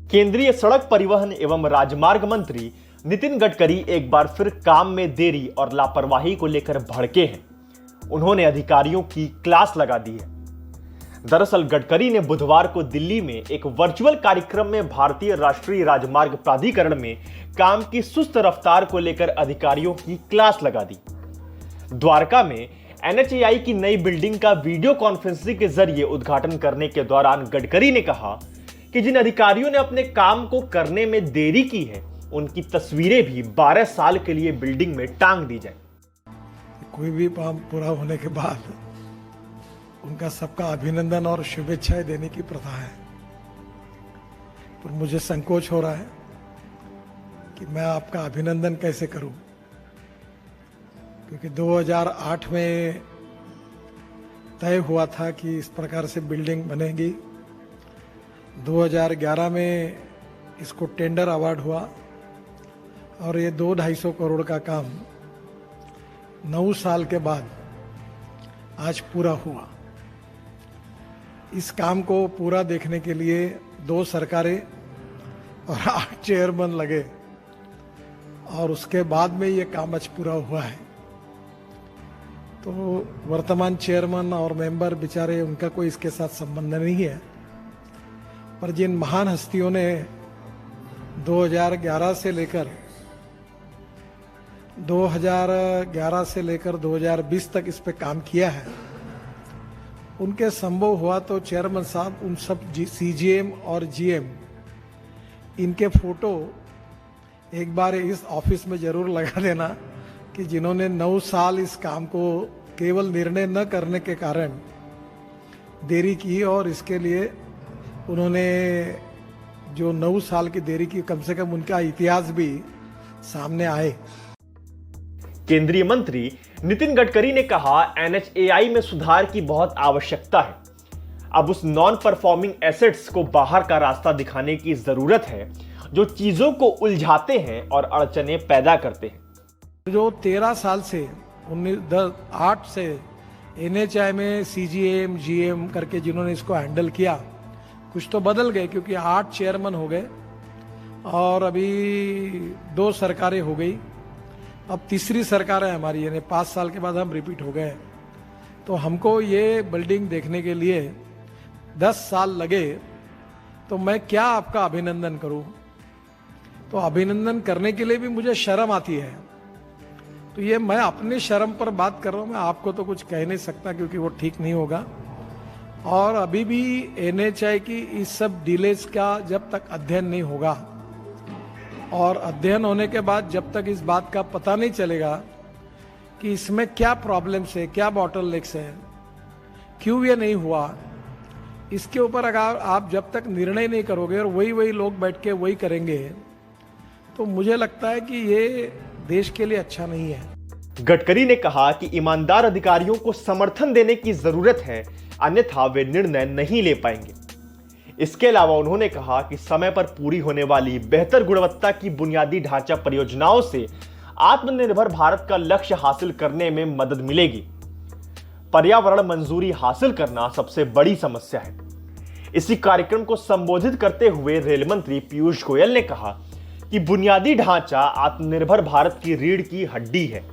केंद्रीय सड़क परिवहन एवं राजमार्ग मंत्री नितिन गडकरी एक बार फिर काम में देरी और लापरवाही को लेकर भड़के हैं। उन्होंने अधिकारियों की क्लास लगा दी है। दरअसल गडकरी ने बुधवार को दिल्ली में एक वर्चुअल कार्यक्रम में भारतीय राष्ट्रीय राजमार्ग प्राधिकरण में काम की सुस्त रफ्तार को लेकर अधिकारियों की क्लास लगा दी। द्वारका में एनएचएआई की नई बिल्डिंग का वीडियो कॉन्फ्रेंसिंग के जरिए उद्घाटन करने के दौरान गडकरी ने कहा कि जिन अधिकारियों ने अपने काम को करने में देरी की है, उनकी तस्वीरें भी 12 साल के लिए बिल्डिंग में टांग दी जाए। कोई भी काम पूरा होने के बाद उनका सबका अभिनंदन और शुभेच्छाएं देने की प्रथा है, पर मुझे संकोच हो रहा है कि मैं आपका अभिनंदन कैसे करूं, क्योंकि 2008 में तय हुआ था कि इस प्रकार से बिल्डिंग बनेगी। 2011 में इसको टेंडर अवार्ड हुआ और ये 200-250 करोड़ का काम 9 साल के बाद आज पूरा हुआ। इस काम को पूरा देखने के लिए 2 सरकारें और 8 चेयरमैन लगे और उसके बाद में ये काम आज पूरा हुआ है। तो वर्तमान चेयरमैन और मेंबर बेचारे, उनका कोई इसके साथ संबंध नहीं है, पर जिन महान हस्तियों ने 2011 से लेकर 2020 तक इस पे काम किया है, उनके संभव हुआ तो चेयरमैन साहब उन सब सीजीएम और जीएम इनके फोटो एक बार इस ऑफिस में जरूर लगा देना कि जिन्होंने 9 साल इस काम को केवल निर्णय न करने के कारण देरी की, और इसके लिए उन्होंने जो 9 साल की देरी की, कम से कम उनका इतिहास भी सामने आए। केंद्रीय मंत्री नितिन गडकरी ने कहा, एनएचएआई में सुधार की बहुत आवश्यकता है। अब उस नॉन परफॉर्मिंग एसेट्स को बाहर का रास्ता दिखाने की जरूरत है जो चीजों को उलझाते हैं और अड़चने पैदा करते हैं। जो 13 साल से 8 से एनएचएआई में सीजीएम जीएम करके जिन्होंने इसको हैंडल किया, कुछ तो बदल गए क्योंकि 8 चेयरमैन हो गए और अभी 2 सरकारें हो गई। अब तीसरी सरकार है हमारी, यानी 5 साल के बाद हम रिपीट हो गए। तो हमको ये बिल्डिंग देखने के लिए 10 साल लगे, तो मैं क्या आपका अभिनंदन करूं? तो अभिनंदन करने के लिए भी मुझे शर्म आती है। तो ये मैं अपने शर्म पर बात कर रहा हूं, मैं आपको तो कुछ कह नहीं सकता क्योंकि वो ठीक नहीं होगा। और अभी भी एनएचएआई की इस सब डिलेज का जब तक अध्ययन नहीं होगा, और अध्ययन होने के बाद जब तक इस बात का पता नहीं चलेगा कि इसमें क्या प्रॉब्लम्स है, क्या बॉटलनेक्स है, क्यों ये नहीं हुआ, इसके ऊपर अगर आप जब तक निर्णय नहीं करोगे और वही लोग बैठ के वही करेंगे, तो मुझे लगता है कि ये देश के लिए अच्छा नहीं है। गडकरी ने कहा कि ईमानदार अधिकारियों को समर्थन देने की जरूरत है, अन्यथा वे निर्णय नहीं ले पाएंगे। इसके अलावा उन्होंने कहा कि समय पर पूरी होने वाली बेहतर गुणवत्ता की बुनियादी ढांचा परियोजनाओं से आत्मनिर्भर भारत का लक्ष्य हासिल करने में मदद मिलेगी। पर्यावरण मंजूरी हासिल करना सबसे बड़ी समस्या है। इसी कार्यक्रम को संबोधित करते हुए रेल मंत्री पीयूष गोयल ने कहा कि बुनियादी ढांचा आत्मनिर्भर भारत की रीढ़ की हड्डी है।